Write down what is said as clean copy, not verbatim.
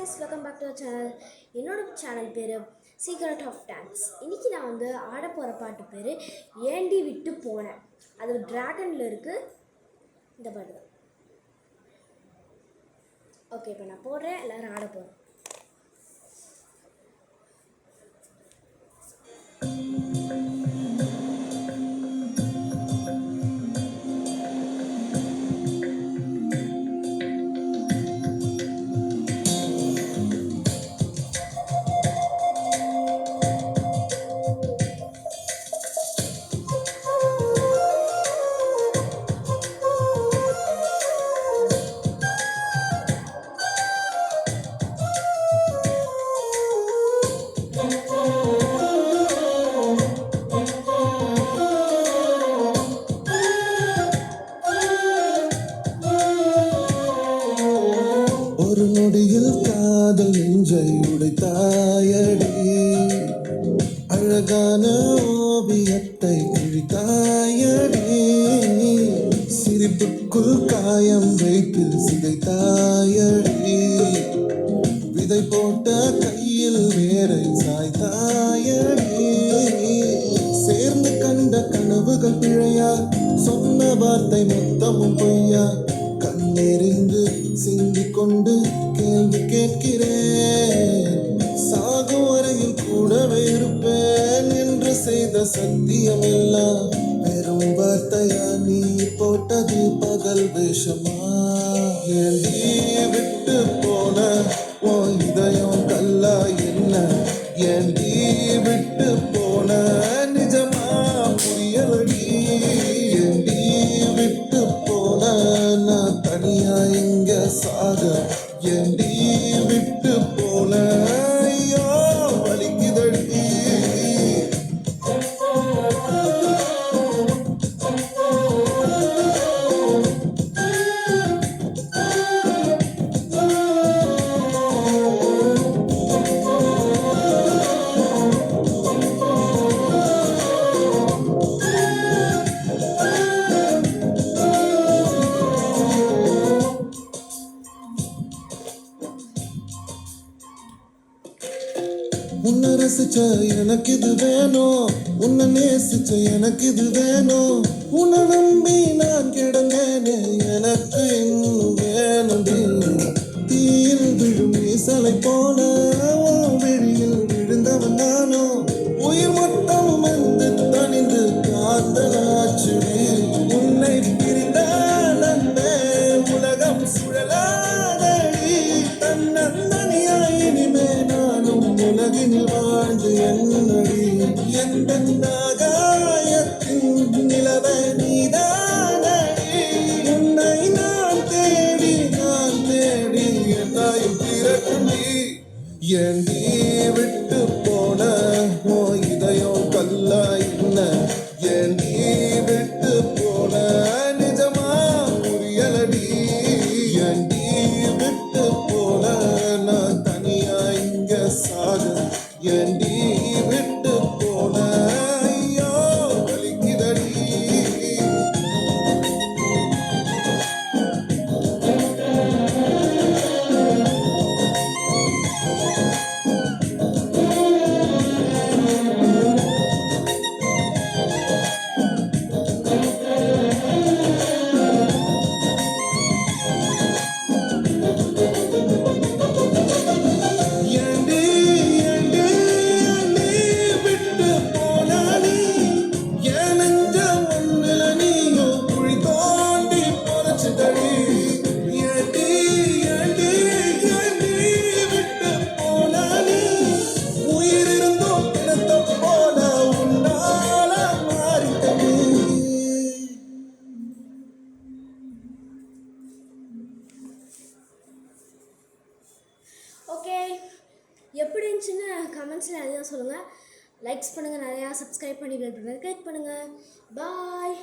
guys, welcome back to our channel. என்னோட channel பேர் secret of dance. இன்றைக்கி நான் ஆட போகிற பாட்டு பேர் ஏண்டி விட்டு போனேன். அது ட்ராகனில் இருக்குது. இந்த பாட்டு தான். ஓகே, இப்போ நான் போடுறேன், எல்லோரும் ஆட போகிறோம். ஒரு நொடியில் காதல் நெஞ்சை உடைத்தாயடி, அழகான ஓவியத்தை கிழித்தாயடி, சிரிப்புக்குள் காயம் வைத்து சிதைத்தாயடி, விதை போட்ட கையில் வேரை சாய்த்தாயடி, சேர்ந்து கண்ட கனவுகள் பிழையா, சொன்ன வார்த்தை மொத்தமும் பொய்யா, கண்ணெறிந்து சிந்திக் கொண்டு கேள்வி கேட்கிறேன், சாகும் வரையில் கூடவே இருப்பேன் என்று செய்த சத்தியம் எல்லாம் வெறும் வார்த்தையா, நீ போட்டது பகல் வேஷமா, ஏண்டி விட்டு போன ஓ இதயம் கல்லா என்ன, ஏண்டி விட்டு போன நிஜமா புரியலடி, ஏண்டி விட்டு போன நான் தனியா இங்க சாக, ஏண்டி விட்டு போன ஐயோ வலிக்குதடி. உன்னை ரசிச்ச எனக்கு இது வேணும், உன்னை நேசிச்ச எனக்கு இது வேணும், உன்னை நம்பி நான் கிடந்தேனே எனக்கு இன்னும் வேணும், தீயில் விழும் ஈசலை போல விழியில் விழுந்தவன் நானோ, உயிர் மொத்தம் வந்து தனிந்து காந்தலாச்சு, உன்னை பிரிந்தால் அன்பே உலகம் சுழலாதடி, தன்னந்தனியாய் இனிமே நானும் உலகினில் வாழ்ந்து என்னடி, எந்த நாகாயத்தின் நிலவை நீதானடி, உன்னை நான் தேடி என்னாயும் திரட்டி, ஏண்டி விட்டு போன ஓ இதயம் கல்லா என்ன, ஏண்டி விட்டு போன நிஜமா புரியலடி, ஏண்டி விட்டு போன நான் தனியா இங்க சாக, ஏண்டி விட்டு போன ஐயோ வலிக்குதடி. ஓகே, எப்படி இருந்துச்சுன்னு கமெண்ட்ஸில் நிறையா சொல்லுங்கள். லைக்ஸ் பண்ணுங்கள், நிறையா சப்ஸ்கிரைப் பண்ணி கிளிக் பண்ணுங்கள். பாய்.